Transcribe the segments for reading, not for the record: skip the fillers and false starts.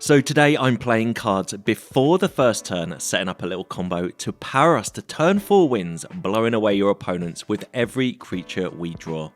So today I'm playing cards before the first turn, setting up a little combo to power us to turn 4 wins, blowing away your opponents with every creature we draw.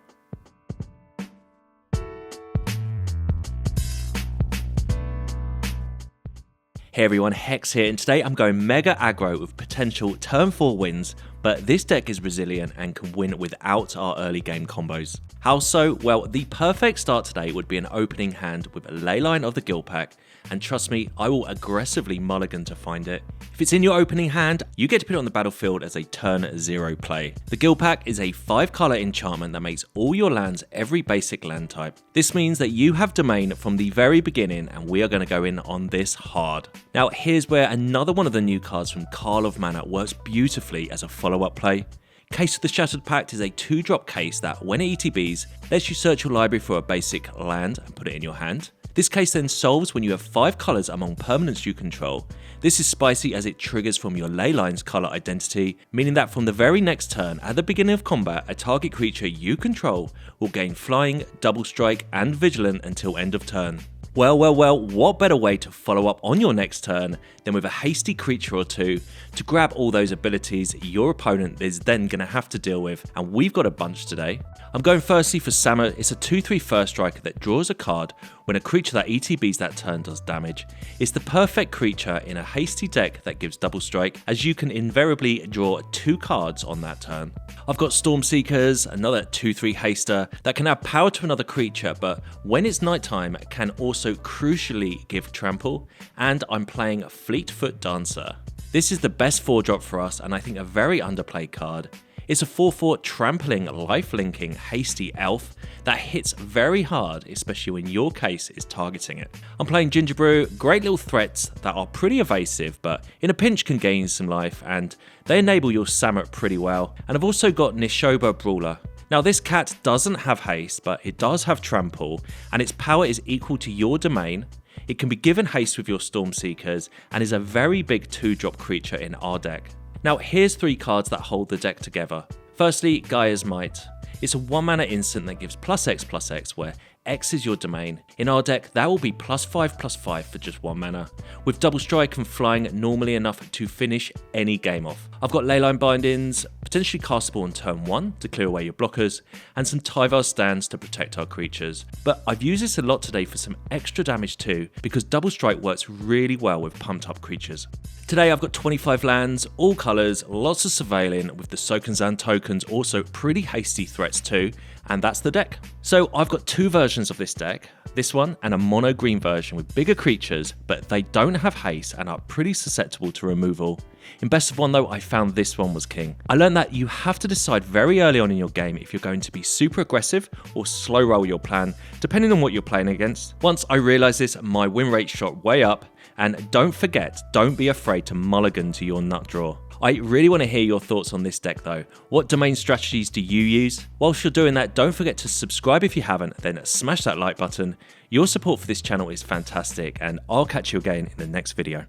Hey everyone, Hex here, and today I'm going mega aggro with potential turn 4 wins, but this deck is resilient and can win without our early game combos. How so? Well, the perfect start today would be an opening hand with a Leyline of the Guildpact, and trust me, I will aggressively mulligan to find it. If it's in your opening hand, you get to put it on the battlefield as a turn 0 play. The Guildpact is a 5-color enchantment that makes all your lands every basic land type. This means that you have domain from the very beginning, and we are going to go in on this hard. Now here's where another one of the new cards from Karlov Manor works beautifully as a follow-up play. Case of the Shattered Pact is a 2-drop case that, when it ETBs, lets you search your library for a basic land and put it in your hand. This case then solves when you have 5 colours among permanents you control. This is spicy as it triggers from your Leyline's colour identity, meaning that from the very next turn, at the beginning of combat, a target creature you control will gain Flying, Double Strike and Vigilant until end of turn. Well, what better way to follow up on your next turn than with a hasty creature or two to grab all those abilities your opponent is then going to have to deal with, and we've got a bunch today. I'm going firstly for Samut. It's a 2/3 first striker that draws a card when a creature that ETBs that turn does damage. It's the perfect creature in a hasty deck that gives double strike, as you can invariably draw 2 cards on that turn. I've got Stormseekers, another 2/3 haster that can add power to another creature, but when it's nighttime can also crucially give trample, and I'm playing Fleetfoot Dancer. This is the best 4-drop for us, and I think a very underplayed card. It's a 4/4 trampling, life-linking, hasty elf that hits very hard, especially when your case is targeting it. I'm playing Ginger Brew, great little threats that are pretty evasive, but in a pinch can gain some life, and they enable your Samut pretty well. And I've also got Nishoba Brawler. Now this cat doesn't have haste, but it does have trample, and its power is equal to your domain. It can be given haste with your Stormseekers, and is a very big 2-drop creature in our deck. Now here's 3 cards that hold the deck together. Firstly, Gaea's Might. It's a 1-mana instant that gives +X/+X, where X is your domain. In our deck, that will be +5/+5 for just 1 mana, with double strike and flying normally enough to finish any game off. I've got Leyline Bindings, potentially castable on turn 1 to clear away your blockers, and some Tyvar stands to protect our creatures. But I've used this a lot today for some extra damage too, because double strike works really well with pumped up creatures. Today I've got 25 lands, all colours, lots of surveilling, with the Sokenzan tokens also pretty hasty threats too, and that's the deck. So I've got 2 versions of this deck, this one and a mono green version with bigger creatures, but they don't have haste and are pretty susceptible to removal. In best of 1 though, I found this one was king. I learned that you have to decide very early on in your game if you're going to be super aggressive or slow roll your plan, depending on what you're playing against. Once I realised this, my win rate shot way up, and don't forget, don't be afraid to mulligan to your nut draw. I really want to hear your thoughts on this deck though. What domain strategies do you use? Whilst you're doing that, don't forget to subscribe if you haven't, then smash that like button. Your support for this channel is fantastic, and I'll catch you again in the next video.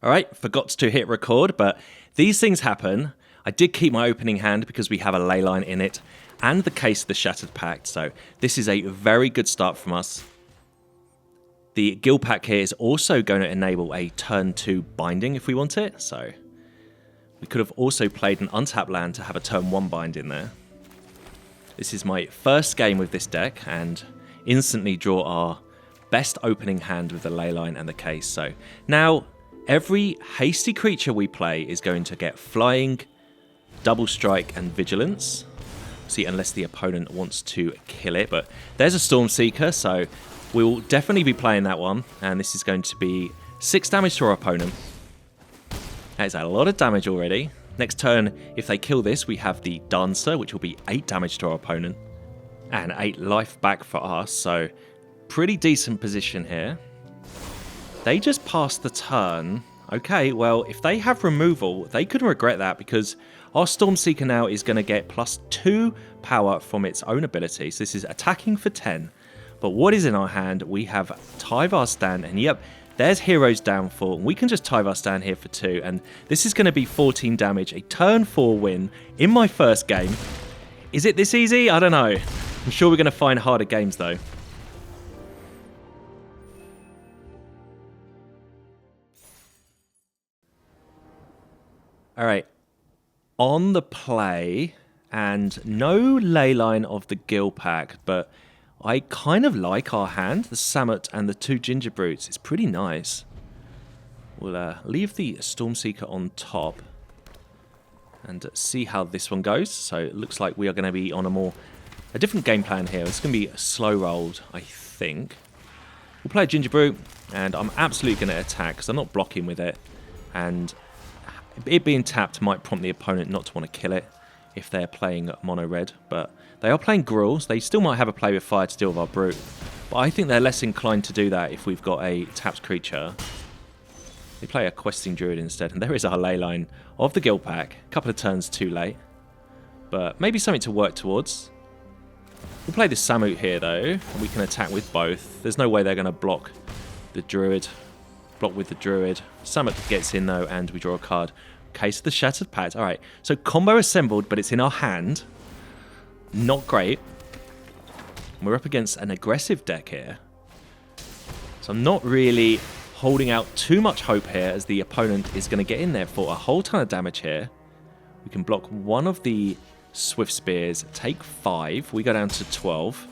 Alright, forgot to hit record, but these things happen. I did keep my opening hand because we have a Leyline in it, and the Case of the Shattered Pact, so this is a very good start from us. The Guildpact here is also going to enable a turn 2 binding if we want it, so we could have also played an untapped land to have a turn 1 bind in there. This is my first game with this deck, and instantly draw our best opening hand with the Leyline and the Case. So now every hasty creature we play is going to get Flying, Double Strike and Vigilance. See, unless the opponent wants to kill it, but there's a Stormseeker, so we'll definitely be playing that one, and this is going to be 6 damage to our opponent. That is a lot of damage already. Next turn, if they kill this, we have the Dancer, which will be 8 damage to our opponent, and 8 life back for us, so pretty decent position here. They just passed the turn. Okay, well, if they have removal, they could regret that, because our Stormseeker now is going to get +2 power from its own ability, so this is attacking for 10. But what is in our hand? We have Tyvar stand, and yep, there's Hero's Downfall. We can just Tyvar stand here for 2, and this is going to be 14 damage, a turn 4 win in my first game. Is it this easy? I don't know. I'm sure we're going to find harder games though. All right. On the play, and no Leyline of the Guildpact, but I kind of like our hand. The Samut and the 2 Ginger Brutes. It's pretty nice. We'll leave the Stormseeker on top and see how this one goes. So it looks like we are going to be on a different game plan here. It's going to be slow rolled, I think. We'll play a Ginger Brute, and I'm absolutely going to attack because I'm not blocking with it. And it being tapped might prompt the opponent not to want to kill it if they're playing mono red. But they are playing Gruul, so they still might have a play with fire to deal with our Brute. But I think they're less inclined to do that if we've got a tapped creature. They play a Questing Druid instead, and there is our Leyline of the Guildpact. A couple of turns too late, but maybe something to work towards. We'll play the Samut here, though, and we can attack with both. There's no way they're going to block the Druid. Block with the Druid. Samut gets in, though, and we draw a card. Case of the Shattered Pact. All right, so combo assembled, but it's in our hand. Not great. We're up against an aggressive deck here, so I'm not really holding out too much hope here, as the opponent is going to get in there for a whole ton of damage here. We can block one of the Swift Spears, take 5. We go down to 12.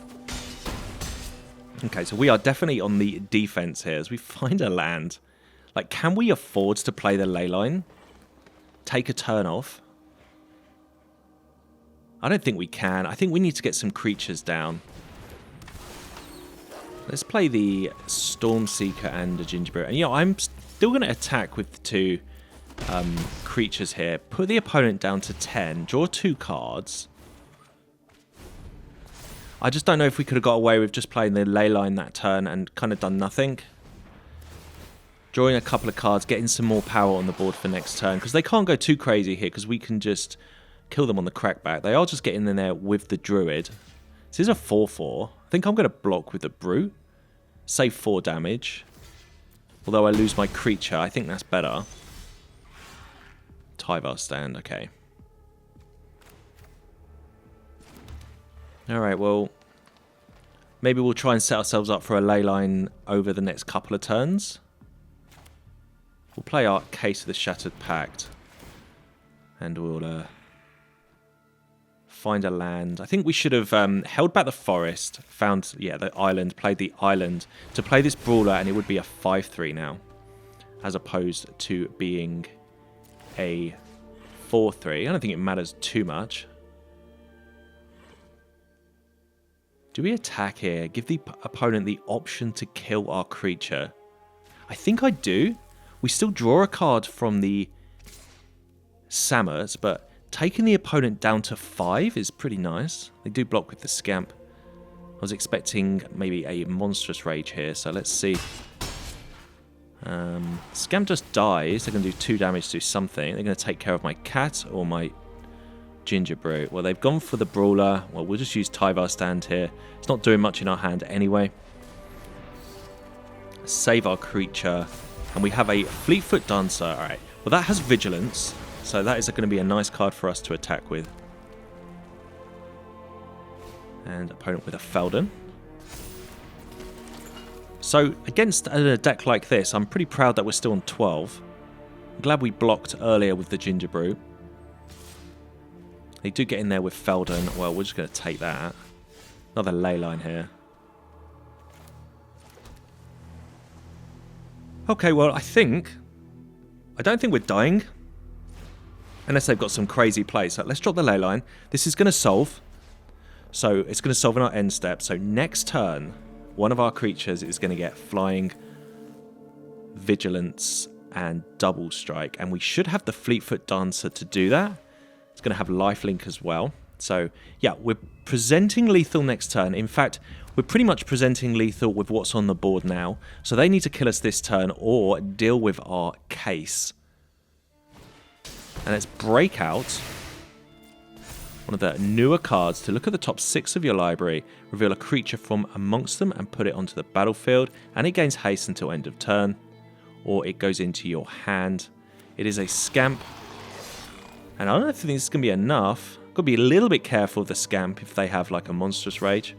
Okay, so we are definitely on the defense here as we find a land. Like, can we afford to play the Leyline? Take a turn off? I don't think we can. I think we need to get some creatures down. Let's play the Stormseeker and the Ginger Brute. And yeah, I'm still going to attack with the 2 creatures here. Put the opponent down to 10. Draw 2 cards. I just don't know if we could have got away with just playing the Leyline that turn and kind of done nothing. Drawing a couple of cards, getting some more power on the board for next turn. Because they can't go too crazy here, because we can just kill them on the crackback. They are just getting in there with the Druid. This is a 4/4. I think I'm going to block with the Brute. Save 4 damage. Although I lose my creature, I think that's better. Tyvar stand, okay. Alright, well, maybe we'll try and set ourselves up for a Leyline over the next couple of turns. We'll play our Case of the Shattered Pact. And we'll find a land. I think we should have held back the forest, found, yeah, the island, played the island to play this Brawler, and it would be a 5/3 now, as opposed to being a 4/3. I don't think it matters too much. Do we attack here? Give the opponent the option to kill our creature? I think I do. We still draw a card from the Samut, but taking the opponent down to 5 is pretty nice. They do block with the Scamp. I was expecting maybe a Monstrous Rage here, so let's see. Scamp just dies. They're going to do 2 damage to something. They're going to take care of my cat or my Ginger Brute. Well, they've gone for the Brawler. Well, we'll just use Tyvar stand here. It's not doing much in our hand anyway. Save our creature. And we have a Fleetfoot Dancer. Alright, well that has Vigilance. So that is going to be a nice card for us to attack with. And opponent with a Feldon. So against a deck like this, I'm pretty proud that we're still on 12. I'm glad we blocked earlier with the Ginger Brute. They do get in there with Feldon. Well, we're just going to take that. Another Leyline here. Okay, well, I don't think we're dying. Unless they've got some crazy play. So let's drop the Leyline. This is going to solve. So it's going to solve in our end step. So next turn, one of our creatures is going to get Flying, Vigilance, and Double Strike. And we should have the Fleetfoot Dancer to do that. It's going to have Lifelink as well. So yeah, we're presenting lethal next turn. In fact, we're pretty much presenting lethal with what's on the board now. So they need to kill us this turn or deal with our Case. And let's break out one of the newer cards to look at the top 6 of your library, reveal a creature from amongst them and put it onto the battlefield, and it gains haste until end of turn, or it goes into your hand. It is a Scamp, and I don't think this is going to be enough. Got to be a little bit careful of the Scamp if they have like a Monstrous Rage.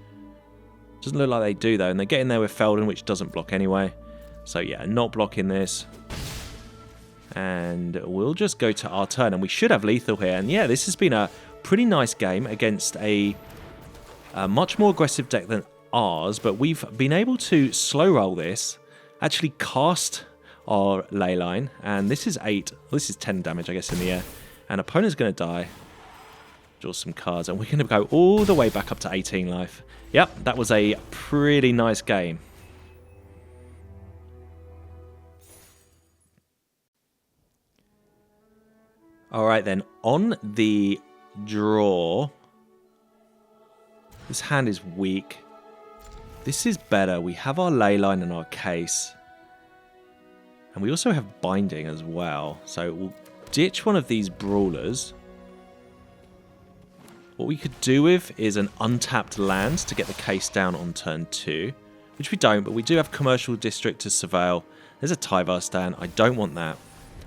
Doesn't look like they do though, and they get in there with Feldon, which doesn't block anyway. So yeah, not blocking this. And we'll just go to our turn, and we should have lethal here. And yeah, this has been a pretty nice game against a much more aggressive deck than ours, but we've been able to slow roll this, actually cast our Leyline, and this is 10 damage, I guess, in the air. And opponent's going to die. Draw some cards, and we're going to go all the way back up to 18 life. Yep, that was a pretty nice game. Alright then, on the draw, this hand is weak. This is better. We have our Leyline and our Case. And we also have Binding as well. So we'll ditch one of these Brawlers. What we could do with is an untapped land to get the Case down on turn 2. Which we don't, but we do have Commercial District to surveil. There's a Tyvar stand. I don't want that.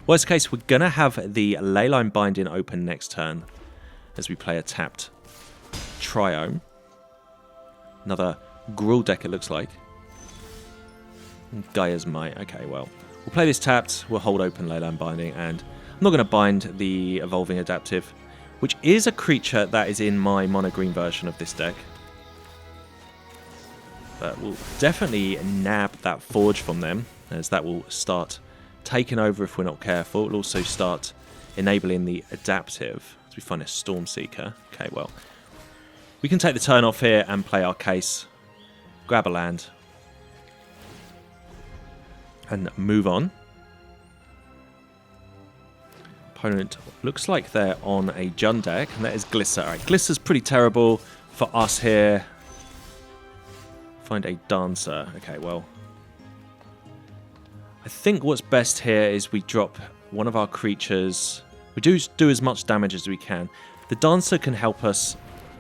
Worst case, we're going to have the Leyline Binding open next turn as we play a tapped Triome. Another Gruul deck, it looks like. Gaea's Might. Okay, well, we'll play this tapped. We'll hold open Leyline Binding, and I'm not going to bind the Evolving Adaptive, which is a creature that is in my mono green version of this deck. But we'll definitely nab that Forge from them, as that will start taking over if we're not careful. It'll also start enabling the adaptive as we find a Stormseeker. Okay, well, we can take the turn off here and play our Case, grab a land, and move on. Opponent looks like they're on a Jund deck, and that is Glissa. Alright, Glissa's pretty terrible for us here. Find a Dancer. Okay, well, I think what's best here is we drop one of our creatures. We do as much damage as we can. The Dancer can help us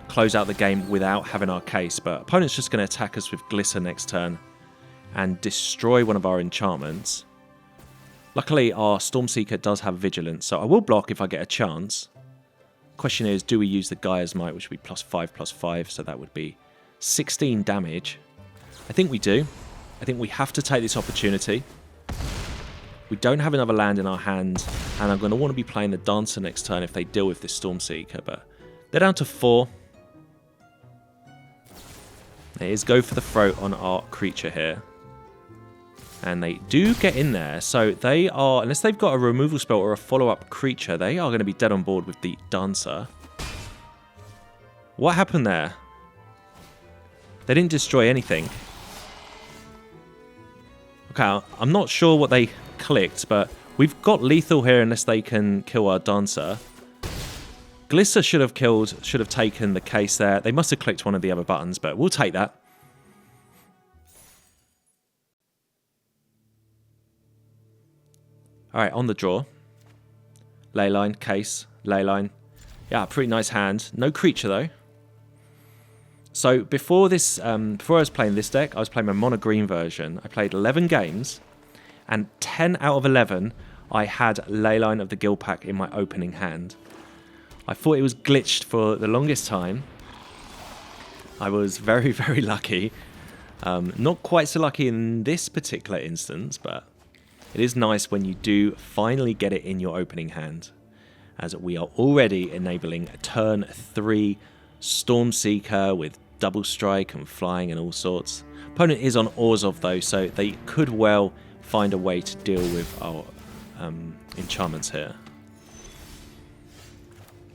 close out the game without having our Case, but opponent's just going to attack us with Glissa next turn and destroy one of our enchantments. Luckily, our Stormseeker does have Vigilance, so I will block if I get a chance. Question is, do we use the Gaea's Might, which would be +5/+5, so that would be 16 damage. I think we do. I think we have to take this opportunity. We don't have another land in our hand, and I'm going to want to be playing the Dancer next turn if they deal with this Stormseeker, but they're down to 4. It is go for the throat on our creature here. And they do get in there, so they are, unless they've got a removal spell or a follow-up creature, they are going to be dead on board with the Dancer. What happened there? They didn't destroy anything. Okay, I'm not sure what they clicked, but we've got lethal here unless they can kill our Dancer. Glissa should have taken the Case there. They must have clicked one of the other buttons, but we'll take that. Alright, on the draw. Leyline, Case, Leyline. Yeah, pretty nice hand. No creature though. So before this, before I was playing this deck, I was playing my mono green version. I played 11 games, and 10 out of 11, I had Leyline of the Guildpact in my opening hand. I thought it was glitched for the longest time. I was very, very lucky. Not quite so lucky in this particular instance, but it is nice when you do finally get it in your opening hand, as we are already enabling a turn 3 Stormseeker with double strike and flying and all sorts. Opponent is on Orzhov though, so they could well find a way to deal with our enchantments here.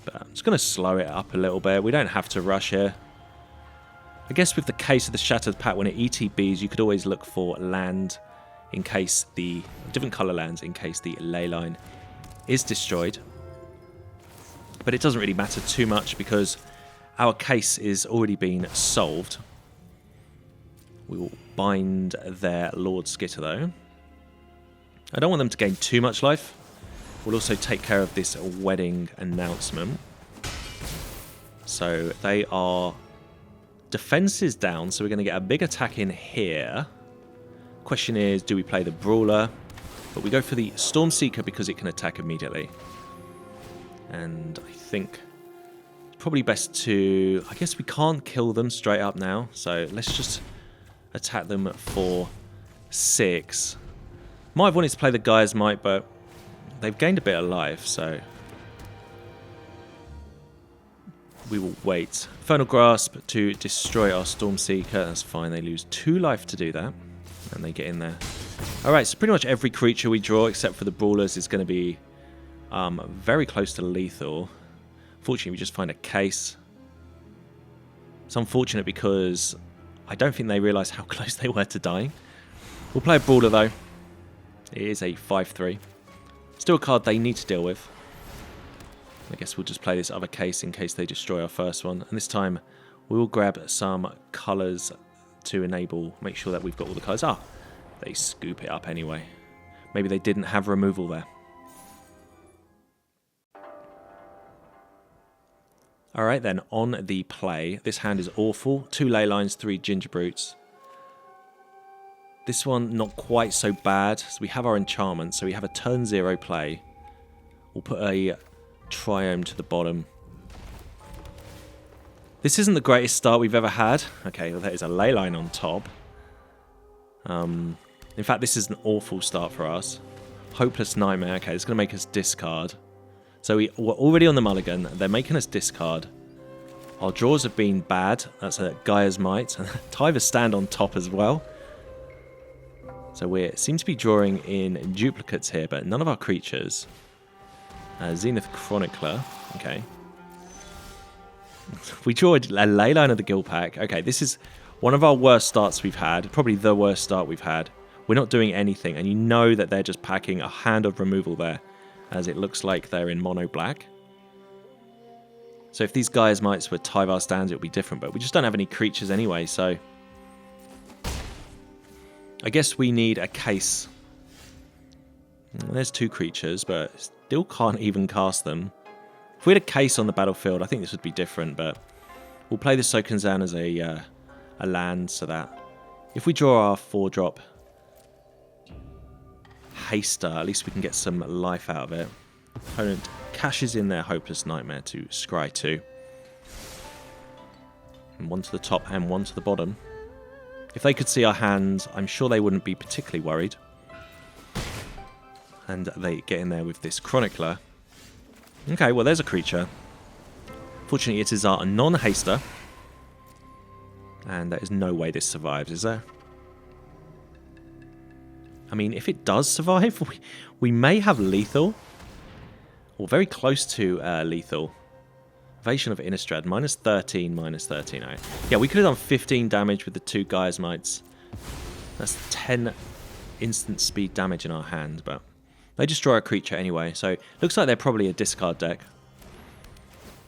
But I'm just going to slow it up a little bit. We don't have to rush here. I guess with the Case of the Shattered Pact, when it ETBs, you could always look for land in case the different color lands in case the Leyline is destroyed. But it doesn't really matter too much because our Case is already been solved. We will bind their Lord Skitter though. I don't want them to gain too much life. We'll also take care of this wedding announcement. So they are defenses down, so we're going to get a big attack in here. Question is, do we play the Brawler? But we go for the Stormseeker because it can attack immediately. And I think it's probably best to... I guess we can't kill them straight up now, so let's just attack them for 6. Might have wanted to play the Gaea's Might, but they've gained a bit of life, so we will wait. Infernal Grasp to destroy our Stormseeker. That's fine. They lose 2 life to do that, and they get in there. Alright, so pretty much every creature we draw, except for the Brawlers, is going to be very close to lethal. Fortunately, we just find a Case. It's unfortunate because I don't think they realise how close they were to dying. We'll play a Brawler, though. It is a 5/3. Still a card they need to deal with. I guess we'll just play this other Case in case they destroy our first one. And this time, we will grab some colours to make sure that we've got all the colours. Ah, they scoop it up anyway. Maybe they didn't have removal there. Alright then, on the play. This hand is awful. 2 Leylines, 3 Ginger Brutes. This one, not quite so bad. So we have our enchantment, so we have a turn 0 play. We'll put a Triome to the bottom. This isn't the greatest start we've ever had. Okay, well, there is a Leyline on top. In fact, this is an awful start for us. Hopeless Nightmare. Okay, it's going to make us discard. So we're already on the mulligan. They're making us discard. Our draws have been bad. That's a Gaea's Might. Tyvar stand on top as well. So we seem to be drawing in duplicates here, but none of our creatures. Zenith Chronicler. Okay. We draw a Leyline of the Guildpact. Okay, this is one of our worst starts we've had. Probably the worst start we've had. We're not doing anything, and you know that they're just packing a hand of removal there, as it looks like they're in mono black. So if these Gaea's Mights were Tyvar stands, it would be different, but we just don't have any creatures anyway, so I guess we need a Case. There's 2 creatures, but still can't even cast them. If we had a Case on the battlefield, I think this would be different, but we'll play the Sokenzan as a land, so that if we draw our 4-drop Haster, at least we can get some life out of it. Opponent cashes in their Hopeless Nightmare to scry 2. And 1 to the top and 1 to the bottom. If they could see our hands, I'm sure they wouldn't be particularly worried. And they get in there with this Chronicler. Okay, well there's a creature. Fortunately it is our non-haster. And there is no way this survives, is there? I mean, if it does survive, we may have lethal. Or very close to lethal. Evasion of Innistrad, -13, -13. Right. Yeah, we could have done 15 damage with the 2 Gaea's Mights. That's 10 instant speed damage in our hand, but they destroy a creature anyway, so looks like they're probably a discard deck.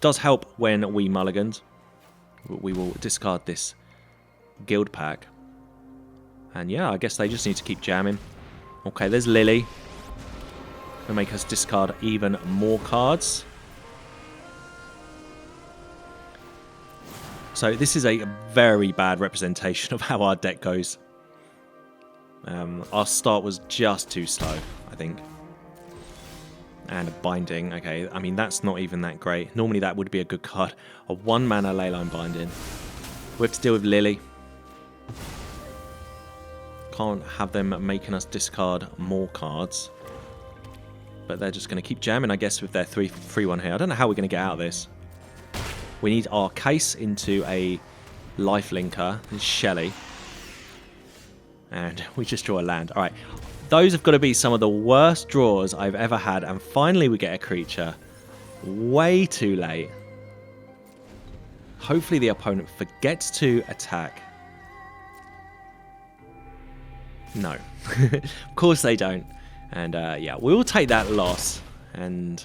Does help when we mulliganed. We will discard this Guildpact. And yeah, I guess they just need to keep jamming. Okay, there's Lily. Gonna make us discard even more cards. So this is a very bad representation of how our deck goes. Our start was just too slow, I think. And a Binding, okay, I mean that's not even that great. Normally that would be a good card. A 1-mana Leyline Binding. We have to deal with Lily. Can't have them making us discard more cards. But they're just going to keep jamming, I guess, with their 3/1 here. I don't know how we're going to get out of this. We need our Case into a lifelinker. It's Shelly. And we just draw a land. Alright, those have got to be some of the worst draws I've ever had. And finally we get a creature. Way too late. Hopefully the opponent forgets to attack. No. Of course they don't. And yeah, we will take that loss. And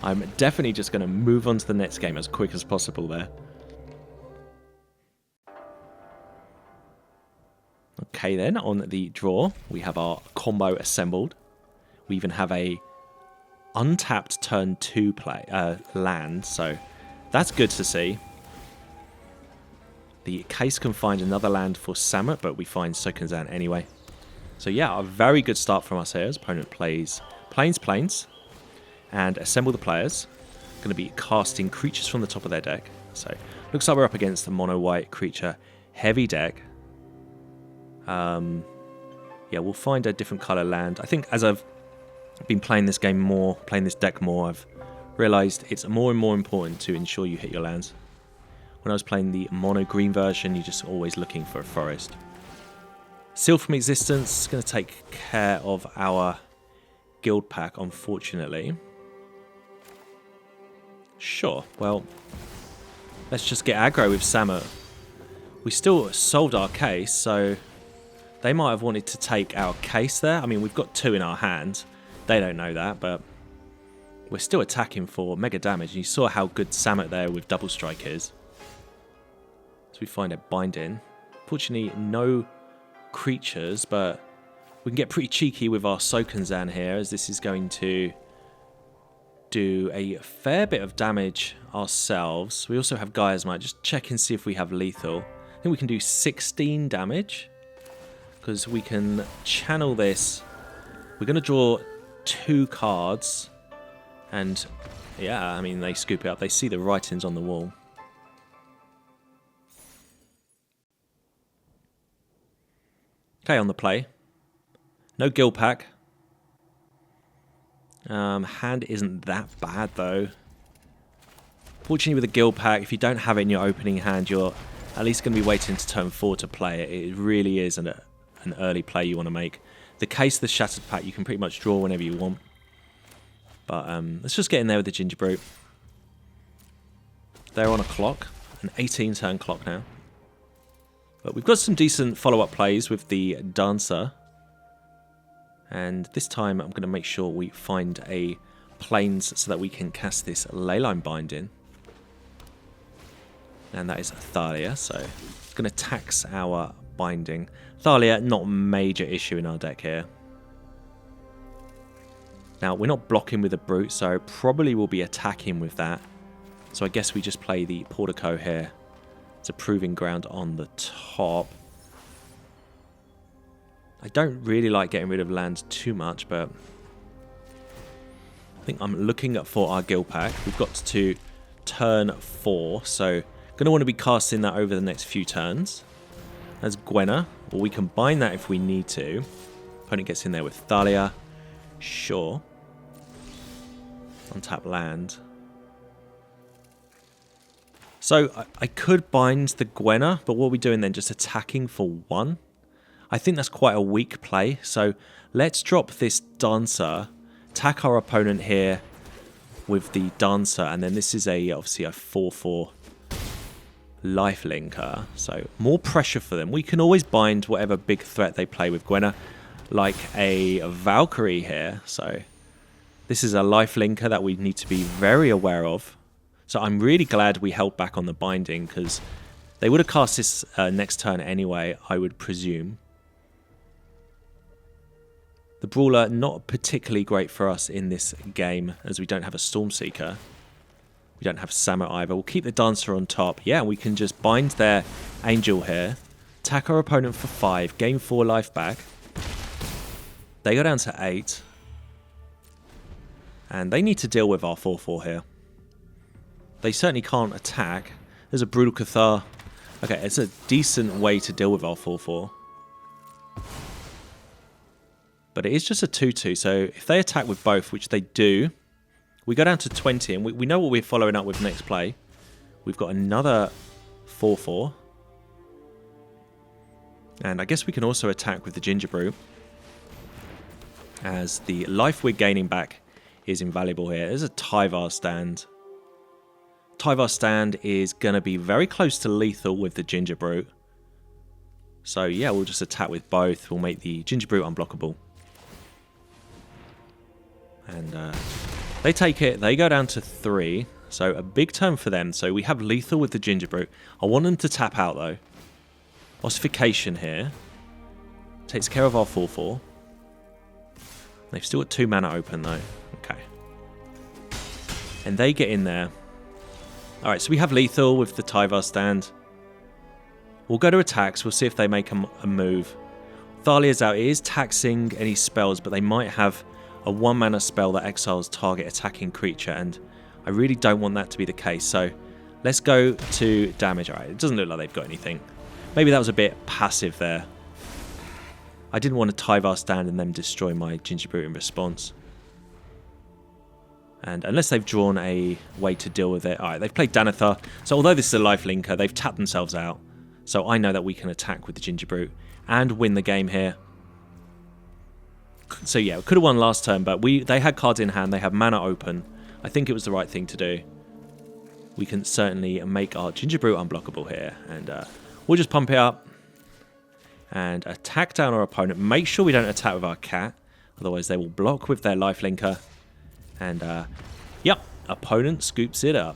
I'm definitely just going to move on to the next game as quick as possible there. Okay then, on the draw, we have our combo assembled. We even have a untapped turn 2 land, so that's good to see. The Case can find another land for Samut, but we find Sokenzan anyway. So yeah, a very good start from us here as opponent plays Plains, and assemble the players. Going to be casting creatures from the top of their deck. So looks like we're up against the mono-white creature heavy deck. Yeah, we'll find a different color land. I think as I've I've been playing this game more, playing this deck more. I've realised it's more and more important to ensure you hit your lands. When I was playing the mono green version, you're just always looking for a forest. Seal from Existence is going to take care of our Guildpact, unfortunately. Sure, well, let's just get aggro with Samut. We still solved our case, so they might have wanted to take our case there. I mean, we've got 2 in our hand. They don't know that, but we're still attacking for mega damage. You saw how good Samut there with double strike is. So we find a binding. Fortunately, no creatures, but we can get pretty cheeky with our Sokenzan here, as this is going to do a fair bit of damage ourselves. We also have Gaea's Might. Just check and see if we have lethal. I think we can do 16 damage because we can channel this. We're going to draw 2 cards, and yeah, I mean, they scoop it up. They see the writings on the wall. Okay, on the play. No Guildpact. Hand isn't that bad, though. Fortunately, with a Guildpact, if you don't have it in your opening hand, you're at least going to be waiting to turn 4 to play it. It really is an early play you want to make. The case of the Shattered Pact, you can pretty much draw whenever you want. But let's just get in there with the Ginger Brute. They're on a clock, an 18-turn clock now. But we've got some decent follow-up plays with the Dancer. And this time I'm going to make sure we find a plains so that we can cast this Leyline Binding. And that is Thalia, so it's going to tax our binding. Thalia, not a major issue in our deck here. Now, we're not blocking with a Brute, so probably we'll be attacking with that. So I guess we just play the Portico here. It's a proving ground on the top. I don't really like getting rid of lands too much, but I think I'm looking for our Guildpact. We've got to turn 4, so going to want to be casting that over the next few turns. As Gwenna, or we can bind that if we need to. Opponent gets in there with Thalia. Sure. Untap land. So I could bind the Gwenna, but what are we doing then? Just attacking for 1? I think that's quite a weak play. So let's drop this Dancer, attack our opponent here with the Dancer, and then this is obviously a 4/4 lifelinker. So more pressure for them. We can always bind whatever big threat they play with Gwenna, like a Valkyrie here. So this is a lifelinker that we need to be very aware of. So I'm really glad we held back on the binding, because they would have cast this next turn anyway, I would presume. The Brawler, not particularly great for us in this game, as we don't have a Stormseeker. We don't have Samut either. We'll keep the Dancer on top. Yeah, we can just bind their Angel here, attack our opponent for 5, gain 4 life back. They go down to 8. And they need to deal with our 4/4 here. They certainly can't attack. There's a Brutal Cathar. Okay, it's a decent way to deal with our 4/4. But it is just a 2/2, so if they attack with both, which they do, we go down to 20, and we know what we're following up with next play. We've got another 4/4. And I guess we can also attack with the Ginger Brute, as the life we're gaining back is invaluable here. There's a Tyvar stand. Tyvar stand is going to be very close to lethal with the Ginger Brute. So yeah, we'll just attack with both. We'll make the Ginger Brute unblockable. And they take it. They go down to 3. So a big turn for them. So we have lethal with the Ginger Brute. I want them to tap out though. Ossification here. Takes care of our 4/4. They've still got 2 mana open though. Okay. And they get in there. Alright, so we have lethal with the Tyvar stand. We'll go to attacks. We'll see if they make a move. Thalia's out. It is taxing any spells, but they might have a 1 mana spell that exiles target attacking creature, and I really don't want that to be the case. So let's go to damage. Alright, it doesn't look like they've got anything. Maybe that was a bit passive there. I didn't want to Tyvar stand and then destroy my Ginger Brute in response. And unless they've drawn a way to deal with it. Alright, they've played Danitha. So although this is a life linker, they've tapped themselves out. So I know that we can attack with the Ginger Brute and win the game here. So yeah, we could have won last turn, but they had cards in hand. They have mana open. I think it was the right thing to do. We can certainly make our Ginger Brute unblockable here. And we'll just pump it up. And attack down our opponent. Make sure we don't attack with our cat. Otherwise they will block with their lifelinker. And yep, opponent scoops it up.